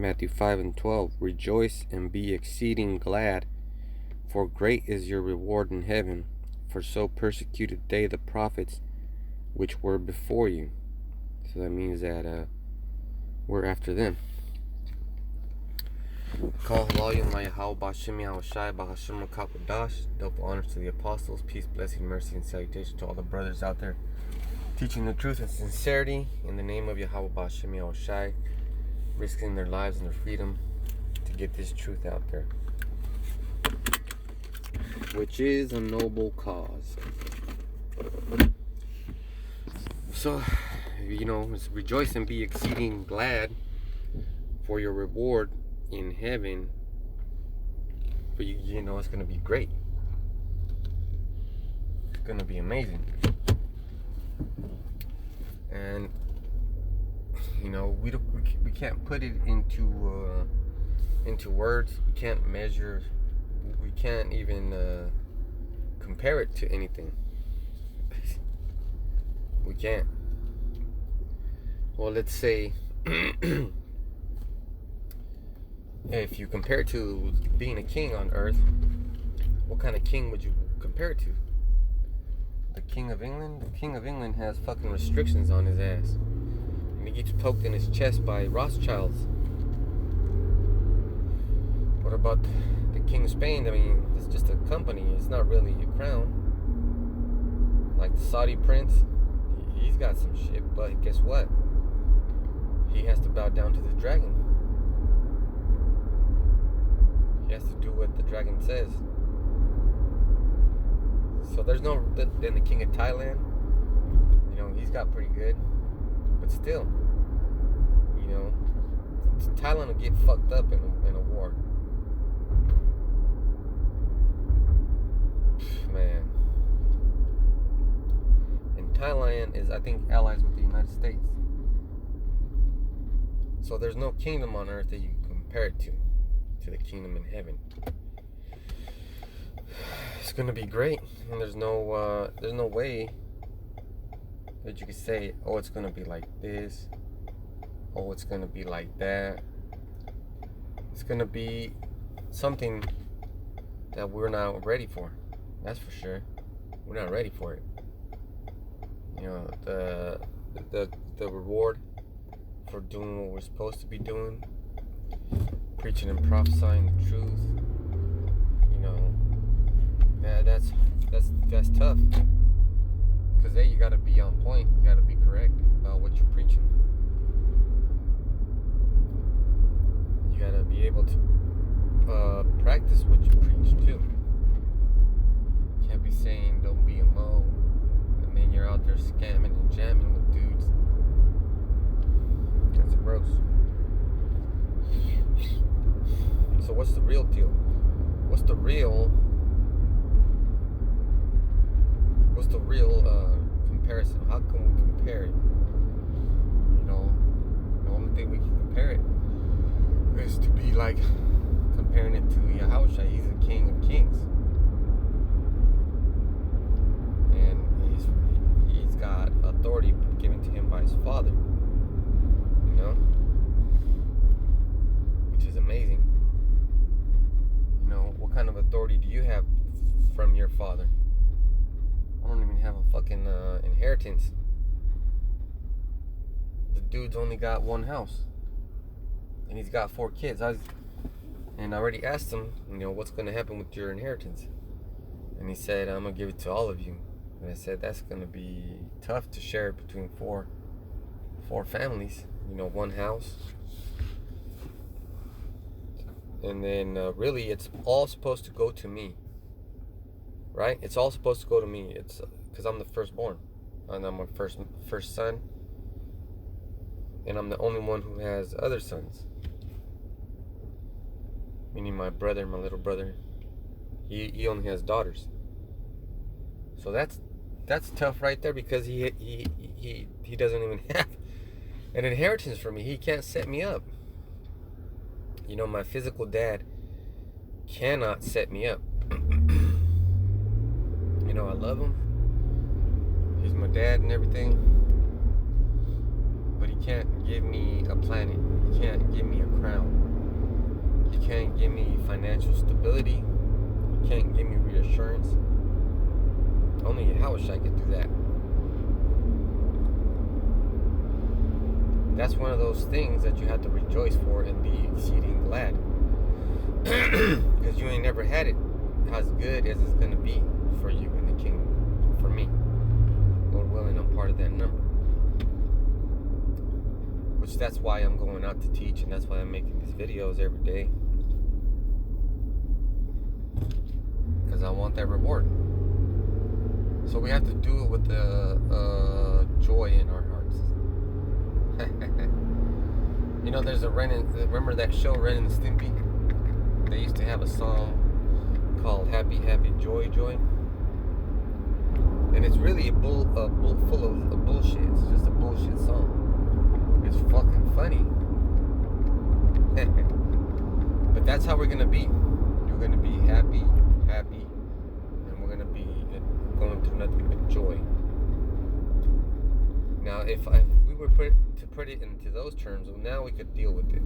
Matthew 5:12. Rejoice and be exceeding glad, for great is your reward in heaven, for so persecuted they the prophets which were before you. So that means that we're after them. Call Halalim Yahweh Bashim Yahushai Bahashim Makapadash. Double honors to the apostles. Peace, blessing, mercy, and salutation to all the brothers out there teaching the truth and sincerity in the name of Yahweh Bashim Yahushai, risking their lives and their freedom to get this truth out there, which is a noble cause. So, rejoice and be exceeding glad, for your reward in heaven, for you, it's going to be great. It's going to be amazing. And we can't put it into words. We can't measure. We can't even compare it to anything. We can't. Well, let's say if you compare it to being a king on earth, what kind of king would you compare it to? The King of England? The King of England has fucking restrictions on his ass. And he gets poked in his chest by Rothschilds. What about the King of Spain? I mean, it's just a company. It's not really a crown. Like the Saudi prince, he's got some shit, but guess what? He has to bow down to the dragon. He has to do what the dragon says. So there's no. Then the King of Thailand, he's got pretty good, but still, Thailand will get fucked up in a war. Man. And Thailand is, I think, allies with the United States. So there's no kingdom on earth that you can compare it to the kingdom in heaven. It's gonna be great, and there's no way that you can say, oh, it's gonna be like this, oh, it's gonna be like that. It's gonna be something that we're not ready for. That's for sure. We're not ready for it. The reward for doing what we're supposed to be doing, preaching and prophesying the truth. That's tough. Because you gotta be on point. You gotta be correct about what you're preaching. You gotta be able to practice what you preach too. You can't be saying don't be a mo, and then you're out there scamming and jamming with dudes. That's gross. So what's the real deal? What's the real comparison? How can we compare it? The only thing we can compare it is to be like comparing it to Yahushua. He's the King of Kings, and he's got authority given to him by his Father. Which is amazing. What kind of authority do you have from your Father? I don't even have a fucking inheritance. The dude's only got one house, and he's got 4 kids. I already asked him, what's going to happen with your inheritance? And he said, I'm going to give it to all of you. And I said, that's going to be tough to share it between four families. One house. And then really it's all supposed to go to me, right? It's all supposed to go to me. It's because I'm the firstborn, and I'm my first son, and I'm the only one who has other sons, meaning my little brother, he only has daughters. So that's tough right there, because he doesn't even have an inheritance for me. He can't set me up. My physical dad cannot set me up. I love him. He's my dad and everything. But he can't give me a planet. He can't give me a crown. You can't give me financial stability. You can't give me reassurance. Only Yahushua could do that. That's one of those things that you have to rejoice for and be exceeding glad. Because you ain't never had it as good as it's going to be for you in the kingdom. For me. Lord willing, I'm part of that number. Which that's why I'm going out to teach, and that's why I'm making these videos every day. Because I want that reward. So we have to do it with the joy in our hearts. You know, there's a remember that show Ren and Stimpy? They used to have a song called Happy Happy Joy Joy. And it's really a full of bullshit. It's just a bullshit song. It's fucking funny. But that's how we're gonna be. You're gonna be happy, and we're gonna be going through nothing but joy. Now, if we were to put it into those terms, well, now we could deal with it.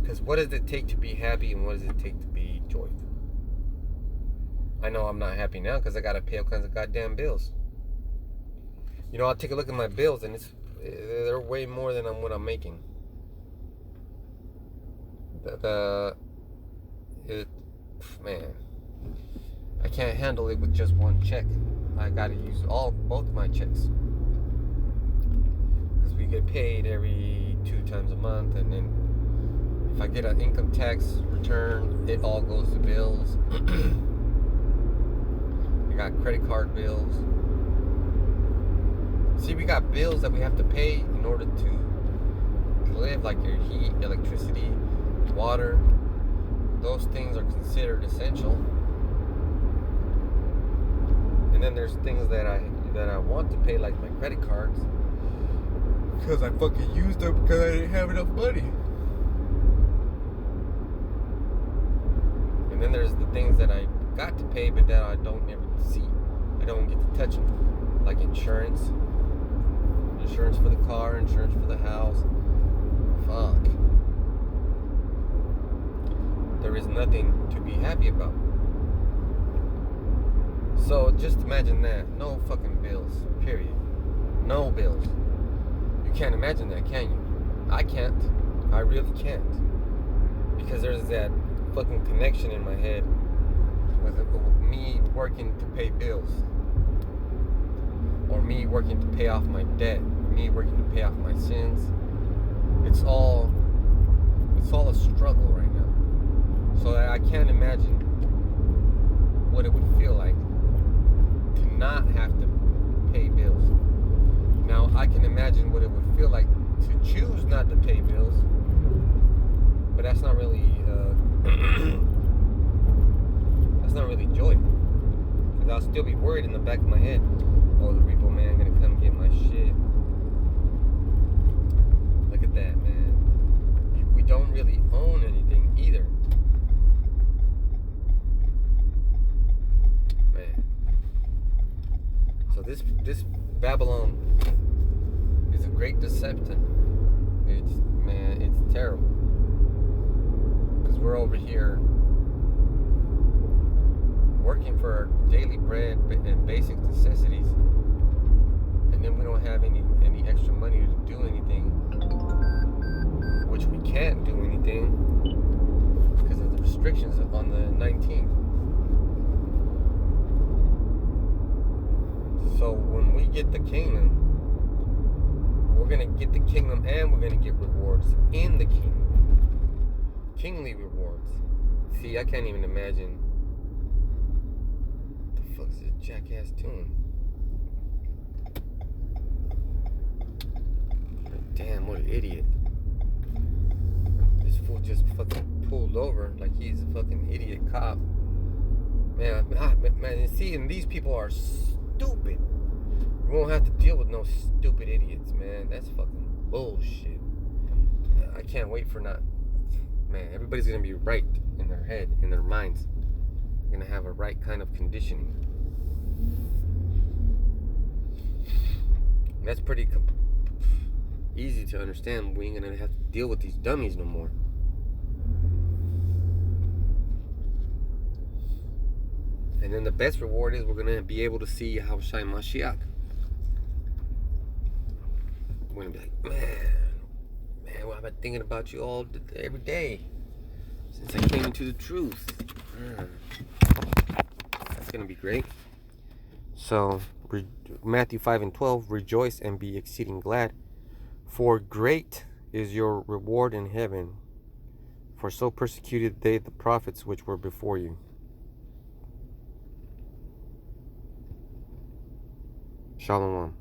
Because what does it take to be happy, and what does it take to be joyful? I know I'm not happy now because I gotta pay all kinds of goddamn bills. You know, I'll take a look at my bills, and they're way more than what I'm making. Man, I can't handle it with just one check. I gotta use both my checks. Because we get paid every 2 times a month, and then if I get an income tax return, it all goes to bills. I got credit card bills. See, we got bills that we have to pay in order to live, like your heat, electricity, water. Those things are considered essential. And then there's things that I want to pay, like my credit cards, because I fucking used them because I didn't have enough money. And then there's the things that I got to pay, but that I don't ever see. I don't get to touch them, like insurance for the car, insurance for the house. Fuck. There is nothing to be happy about. So just imagine that. No fucking bills. Period. No bills. You can't imagine that, can you? I can't. I really can't. Because there's that fucking connection in my head with me working to pay bills. Or me working to pay off my debt. Or me working to pay off my sins. It's all a struggle right now. So I can't imagine what it would feel like to not have to pay bills. Now I can imagine what it would feel like to choose not to pay bills, but that's not really joy. Because I'll still be worried in the back of my head. Oh, the repo man gonna come get my shit. Look at that, man. We don't really own anything either. Man. So this Babylon is a great deception. It's terrible. Because we're over here working for our daily bread and basic necessities, and then we don't have any extra money to do anything, which we can't do anything because of the restrictions on the 19th. So when we get the kingdom, we're going to get the kingdom, and we're going to get rewards in the kingdom. Kingly rewards. See, I can't even imagine what the fuck is this jackass doing. Damn, what an idiot. This fool just fucking pulled over like he's a fucking idiot cop. Man, see, and these people are stupid. We won't have to deal with no stupid idiots, man. That's fucking bullshit. I can't wait for man, everybody's gonna be right in their head, in their minds. They're gonna have a right kind of conditioning. That's pretty easy to understand. We ain't gonna have to deal with these dummies no more. And then the best reward is we're going to be able to see Yahushua Mashiach. We're going to be like, man, well, I've been thinking about you every day since I came into the truth. That's going to be great. So, Matthew 5:12, rejoice and be exceeding glad, for great is your reward in heaven. For so persecuted they the prophets which were before you. Shalom.